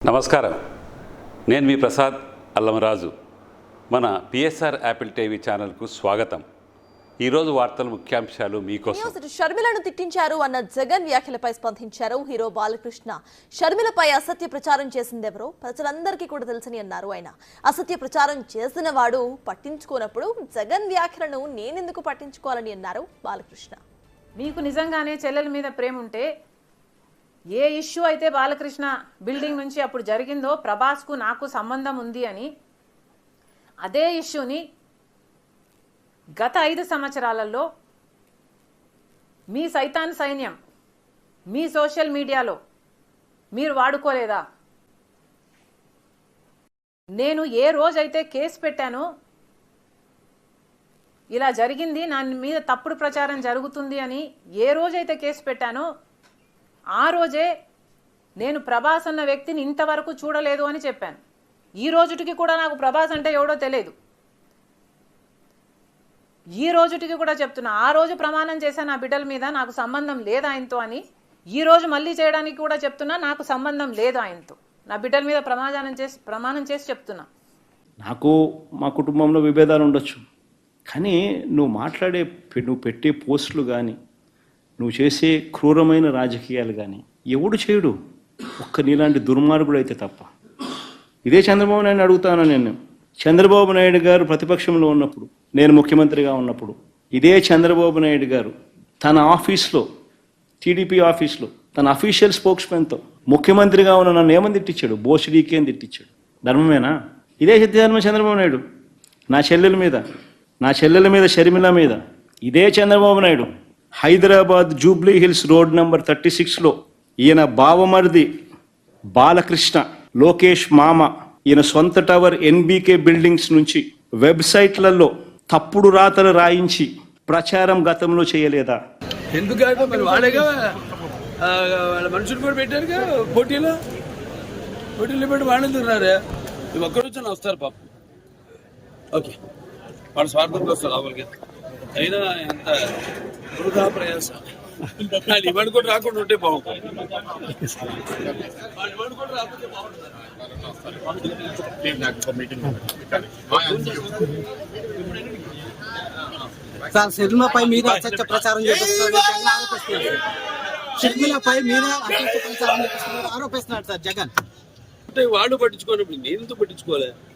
నమస్కారం. నేను మీ ప్రసాద్ అల్లమరాజు. మన పిఎస్ఆర్ యాపిల్ టీవీ ఛానల్కు స్వాగతం. ఈరోజు వార్తల ముఖ్యాంశాలు మీకోసం. షర్మిలను తిట్టించారు అన్న జగన్ వ్యాఖ్యలపై స్పందించారు హీరో బాలకృష్ణ. షర్మిలపై అసత్య ప్రచారం చేసిందెవరో ప్రజలందరికీ కూడా తెలుసని అన్నారు ఆయన. అసత్య ప్రచారం చేసిన వాడు పట్టించుకోనప్పుడు జగన్ వ్యాఖ్యలను నేనెందుకు పట్టించుకోవాలని అన్నారు బాలకృష్ణ. మీకు నిజంగానే చెల్లెల మీద ప్రేమ ఉంటే ఏ ఇష్యూ అయితే బాలకృష్ణ బిల్డింగ్ నుంచి అప్పుడు జరిగిందో ప్రభాస్కు నాకు సంబంధం ఉంది అని, అదే ఇష్యూని గత 5 సంవత్సరాలలో మీ సైతాన్ సైన్యం మీ సోషల్ మీడియాలో మీరు వాడుకోలేదా? నేను ఏ రోజైతే కేసు పెట్టానో, ఇలా జరిగింది, నా మీద తప్పుడు ప్రచారం జరుగుతుంది అని ఏ రోజైతే కేసు పెట్టానో ఆ రోజే నేను ప్రభాస్ అన్న వ్యక్తిని ఇంతవరకు చూడలేదు అని చెప్పాను. ఈ రోజుటికి కూడా నాకు ప్రభాస్ అంటే ఎవడో తెలియదు. ఈ రోజుటికి కూడా చెప్తున్నా, ఆ రోజు ప్రమాణం చేశాను నా బిడ్డల మీద నాకు సంబంధం లేదు ఆయనతో అని. ఈ రోజు మళ్ళీ చేయడానికి కూడా చెప్తున్నా నాకు సంబంధం లేదు ఆయనతో. నా బిడ్డల మీద ప్రమాణం చేసి చెప్తున్నా. నాకు మా కుటుంబంలో విభేదాలు ఉండొచ్చు, కానీ నువ్వు పెట్టే పోస్టులు కానీ నువ్వు చేసే క్రూరమైన రాజకీయాలు కానీ ఎవడు చేయడు, ఒక్క నీలాంటి దుర్మార్గుడు అయితే తప్ప. ఇదే చంద్రబాబు నాయుడు అడుగుతాను నేను. చంద్రబాబు నాయుడు గారు ప్రతిపక్షంలో ఉన్నప్పుడు, నేను ముఖ్యమంత్రిగా ఉన్నప్పుడు, ఇదే చంద్రబాబు నాయుడు గారు తన ఆఫీస్లో, టీడీపీ ఆఫీస్లో తన అఫీషియల్ స్పోక్స్మెన్తో ముఖ్యమంత్రిగా ఉన్న నన్ను ఏమని తిట్టించాడు? బోసిడీకి అని తిట్టించాడు. ధర్మమేనా? ఇదే ధర్మం చంద్రబాబు నాయుడు నా చెల్లెల మీద షర్మిల మీద. ఇదే Chandrababu Naidu Hyderabad Jubilee Hills road number 36లో ఈయన బావమరిది బాలకృష్ణ, లోకేష్ మామ, ఈయన సొంత టవర్ ఎన్బీకే బిల్డింగ్స్ నుంచి వెబ్సైట్లలో తప్పుడు రాతలు రాయించి ప్రచారం గతంలో చేయలేదా? ఎందుకంటే మరి వాళ్ళేగా వాళ్ళ మనుషులు కూడా పెట్టారుగా పోటీలో పెట్టి వాళ్ళు తిన్నారే. ఇవి ఒక్కడొచ్చిన వస్తారు పాపం. ఓకే, వాళ్ళ స్వార్థంలో వస్తారు లోపలికి. అయినా ఎంత వృధా ప్రయాసం. ఇవాడు కూడా రాకుండా ఉంటే బాగుంటుంది. సార్, షర్మిలపై మీద అసత్య ప్రచారం షర్మిలపై మీద అసత్య ప్రచారం ఆరోపిస్తున్నాడు సార్ జగన్. అంటే వాళ్ళు పట్టించుకోనప్పుడు నేను ఎందుకు పట్టించుకోలే?